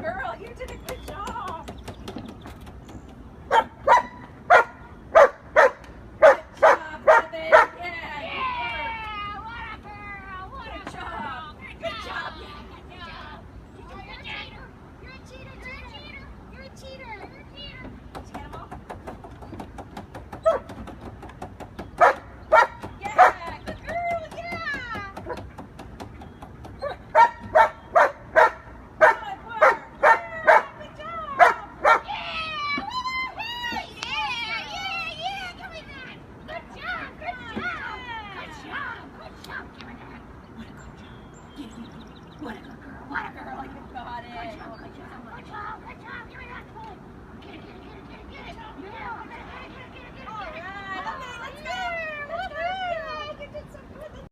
girl. You did a good job. Good job, Evan. Yeah, what a girl. What good a job. girl. Good job. Good job. You're a cheater. You're a cheater. You're a cheater. You're a cheater. Did you get them all? Yeah, good girl. Yeah. Good work. Yeah, good job. Yeah, give me that. Good job. Good job. Give me that. What a good job. Give me that. What a good girl. What a girl. You got it. Good job. Give me that. Get it. All right. Okay, let's go. Let's go.